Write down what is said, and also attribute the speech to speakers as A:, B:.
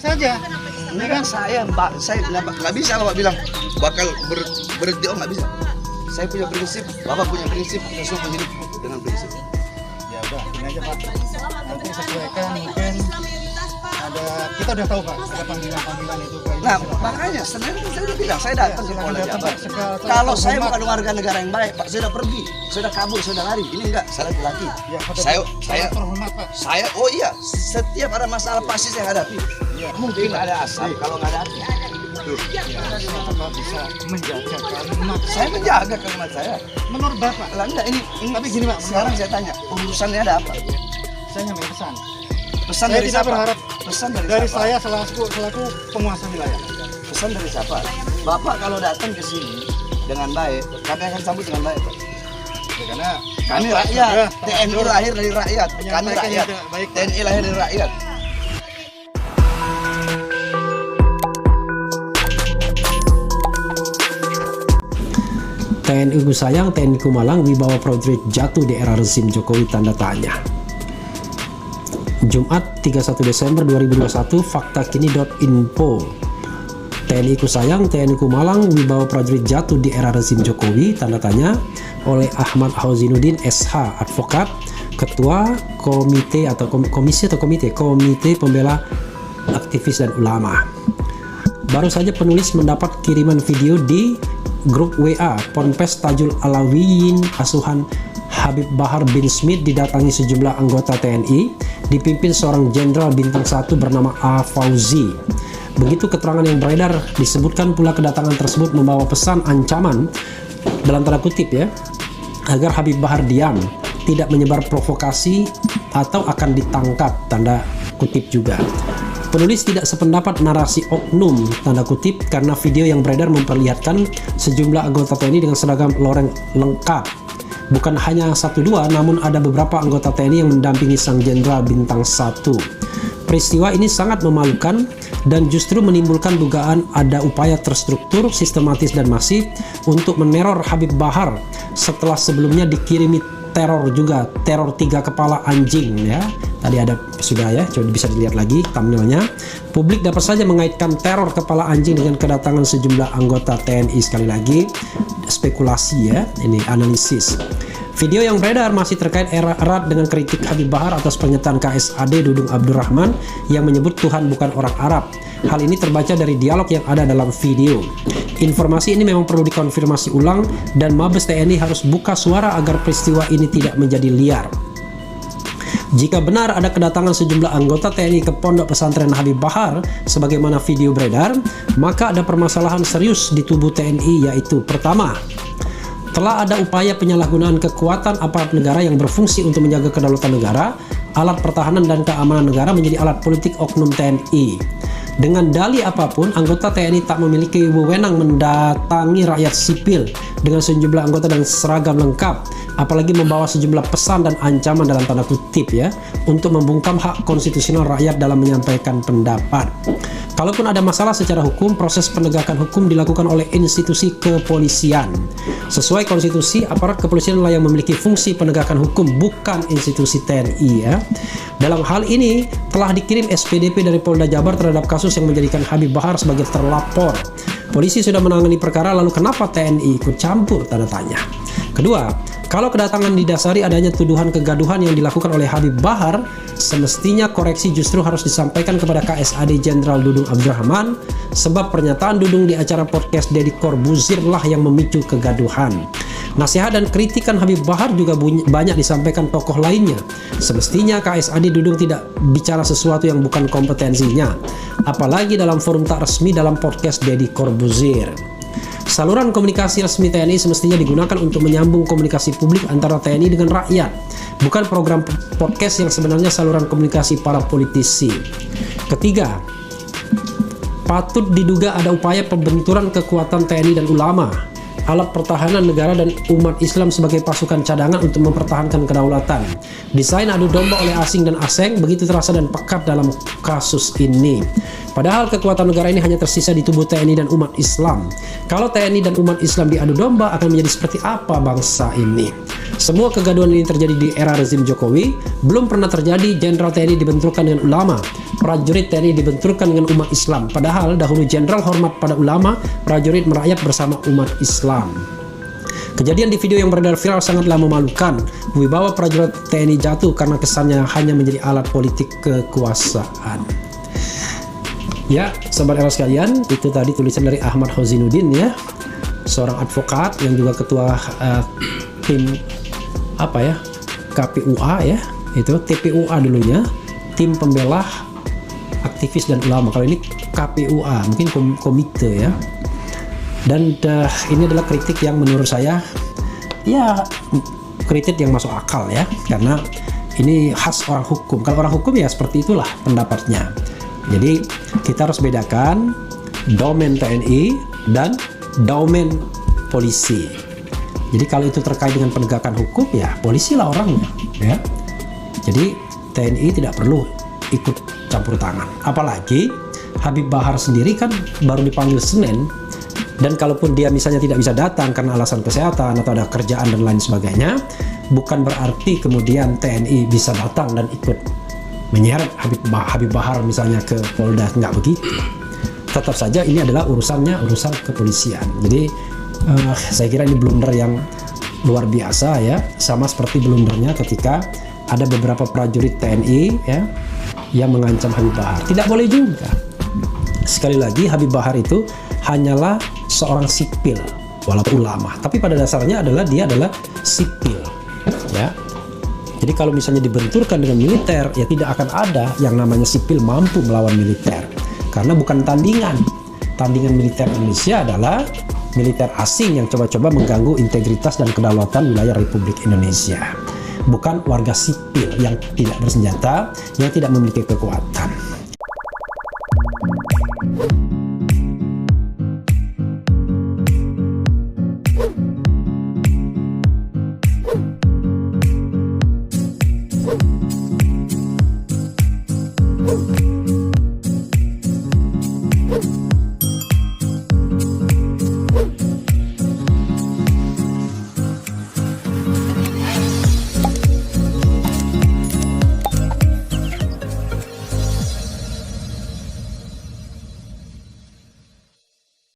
A: saja.
B: Ini kan saya nggak bisa Bapak bilang bakal berhenti, nggak bisa. Saya punya prinsip, Bapak punya prinsip, kita semua hidup dengan prinsip.
A: Ya udah, ini aja Pak. Nanti sesuaikan mungkin kita udah tahu Pak, ada panggilan itu.
B: Nah makanya sebenarnya saya udah bilang, saya datang ke Polda Jabar. Kalau saya bukan warga negara yang baik Pak, saya udah pergi, saya udah kabur, saya udah lari. Ini enggak, saya laki-laki.
A: Ya,
B: saya
A: terhormat Pak.
B: Oh iya, setiap ada masalah pasti saya hadapi.
A: Ya,
B: mungkin ada asap, kalau nggak ada api.
A: Bapak bisa menjaga kalimat.
B: Saya menjaga kalimat saya.
A: Menurut Bapak,
B: Lah enggak, ini
A: tapi gini Pak,
B: sekarang saya tanya, urusannya ada apa?
A: saya nyampe pesan.
B: Pesan
A: Saya
B: dari
A: tidak
B: siapa?
A: berharap
B: Pesan
A: dari
B: siapa?
A: saya selaku penguasa wilayah.
B: Pesan dari siapa? Bapak kalau datang ke sini dengan baik, kami akan sambut dengan baik, Pak.
A: Ya, karena
B: Kami
A: Bapak
B: rakyat,
A: sudah
B: TNI
A: terlanjur
B: lahir dari rakyat. Kami
A: menyampaikan
B: rakyat,
A: yang tidak baik, Pak.
B: TNI lahir dari rakyat.
C: TNI ku sayang, TNI ku malang, wibawa prajurit jatuh di era rezim Jokowi tanda tanya. Jumat 31 Desember 2021, faktakini.info. TNI ku sayang, TNI ku malang, wibawa prajurit jatuh di era rezim Jokowi tanda tanya oleh Ahmad Hauzinuddin SH, advokat, ketua komite atau komite pembela aktivis dan ulama. Baru saja penulis mendapat kiriman video di grup WA Ponpes Tajul Alawiyin asuhan Habib Bahar bin Smith didatangi sejumlah anggota TNI dipimpin seorang jenderal bintang 1 bernama A. Fauzi. Begitu keterangan yang beredar, disebutkan pula kedatangan tersebut membawa pesan ancaman dalam tanda kutip ya, agar Habib Bahar diam, tidak menyebar provokasi atau akan ditangkap tanda kutip juga. Penulis tidak sependapat narasi oknum tanda kutip karena video yang beredar memperlihatkan sejumlah anggota TNI dengan seragam loreng lengkap. Bukan hanya 1-2, namun ada beberapa anggota TNI yang mendampingi sang jenderal bintang 1. Peristiwa ini sangat memalukan dan justru menimbulkan dugaan ada upaya terstruktur, sistematis dan masif untuk meneror Habib Bahar setelah sebelumnya dikirimi teror 3 kepala anjing ya. Tadi ada sudah ya, coba bisa dilihat lagi thumbnailnya. Publik dapat saja mengaitkan teror kepala anjing dengan kedatangan sejumlah anggota TNI. Sekali lagi spekulasi ya, ini analisis. Video yang beredar masih terkait erat dengan kritik Habib Bahar atas pernyataan KSAD Dudung Abdurrahman yang menyebut Tuhan bukan orang Arab. Hal ini terbaca dari dialog yang ada dalam video. Informasi ini memang perlu dikonfirmasi ulang dan Mabes TNI harus buka suara agar peristiwa ini tidak menjadi liar. Jika benar ada kedatangan sejumlah anggota TNI ke pondok pesantren Habib Bahar sebagaimana video beredar, maka ada permasalahan serius di tubuh TNI, yaitu pertama, telah ada upaya penyalahgunaan kekuatan aparat negara yang berfungsi untuk menjaga kedaulatan negara, alat pertahanan dan keamanan negara menjadi alat politik oknum TNI. Dengan dalih apapun, anggota TNI tak memiliki wewenang mendatangi rakyat sipil dengan sejumlah anggota dan seragam lengkap, apalagi membawa sejumlah pesan dan ancaman dalam tanda kutip ya, untuk membungkam hak konstitusional rakyat dalam menyampaikan pendapat. Kalaupun ada masalah secara hukum, proses penegakan hukum dilakukan oleh institusi kepolisian. Sesuai konstitusi, aparat kepolisian lah yang memiliki fungsi penegakan hukum, bukan institusi TNI ya. Dalam hal ini, telah dikirim SPDP dari Polda Jabar terhadap kasus yang menjadikan Habib Bahar sebagai terlapor. Polisi sudah menangani perkara, lalu kenapa TNI ikut campur? Tanda tanya. Kedua, kalau kedatangan didasari adanya tuduhan kegaduhan yang dilakukan oleh Habib Bahar, semestinya koreksi justru harus disampaikan kepada KSAD Jenderal Dudung Abdurrahman, sebab pernyataan Dudung di acara podcast Deddy Corbuzier lah yang memicu kegaduhan. Nasihat dan kritikan Habib Bahar juga banyak disampaikan tokoh lainnya. Semestinya KSAD Dudung tidak bicara sesuatu yang bukan kompetensinya, apalagi dalam forum tak resmi dalam podcast Deddy Corbuzier. Saluran komunikasi resmi TNI semestinya digunakan untuk menyambung komunikasi publik antara TNI dengan rakyat, bukan program podcast yang sebenarnya saluran komunikasi para politisi. Ketiga, patut diduga ada upaya pembenturan kekuatan TNI dan ulama, alat pertahanan negara dan umat Islam sebagai pasukan cadangan untuk mempertahankan kedaulatan. Desain adu domba oleh asing dan aseng begitu terasa dan pekat dalam kasus ini. Padahal kekuatan negara ini hanya tersisa di tubuh TNI dan umat Islam. Kalau TNI dan umat Islam diadu domba, akan menjadi seperti apa bangsa ini? Semua kegaduhan ini terjadi di era rezim Jokowi. Belum pernah terjadi jenderal TNI dibenturkan dengan ulama, prajurit TNI dibenturkan dengan umat Islam. Padahal dahulu jenderal hormat pada ulama, prajurit merayap bersama umat Islam. Kejadian di video yang beredar viral sangatlah memalukan. Wibawa prajurit TNI jatuh karena kesannya hanya menjadi alat politik kekuasaan. Ya, sobat era sekalian, itu tadi tulisan dari Ahmad Hozinuddin ya, seorang advokat yang juga ketua tim KPUA ya, itu TPUA dulunya, tim pembela aktivis dan ulama. Kalau ini KPUA, mungkin komite ya. Dan ini adalah kritik yang menurut saya ya kritik yang masuk akal ya, karena ini khas orang hukum. Kalau orang hukum ya seperti itulah pendapatnya. Jadi kita harus bedakan domain TNI dan domain polisi. Jadi kalau itu terkait dengan penegakan hukum ya polisi lah orangnya ya. Jadi TNI tidak perlu ikut campur tangan. Apalagi Habib Bahar sendiri kan baru dipanggil Senin. Dan kalaupun dia misalnya tidak bisa datang karena alasan kesehatan atau ada kerjaan dan lain sebagainya, bukan berarti kemudian TNI bisa datang dan ikut menyeret Habib Bahar misalnya ke Polda, nggak begitu. Tetap saja ini adalah urusan kepolisian. Jadi saya kira ini blunder yang luar biasa ya, sama seperti blundernya ketika ada beberapa prajurit TNI ya yang mengancam Habib Bahar. Tidak boleh juga. Sekali lagi, Habib Bahar itu hanyalah seorang sipil, walaupun ulama, tapi pada dasarnya dia adalah sipil ya. Jadi kalau misalnya dibenturkan dengan militer, ya tidak akan ada yang namanya sipil mampu melawan militer, karena bukan tandingan. Tandingan militer Indonesia adalah militer asing yang coba-coba mengganggu integritas dan kedaulatan wilayah Republik Indonesia, bukan warga sipil yang tidak bersenjata, yang tidak memiliki kekuatan.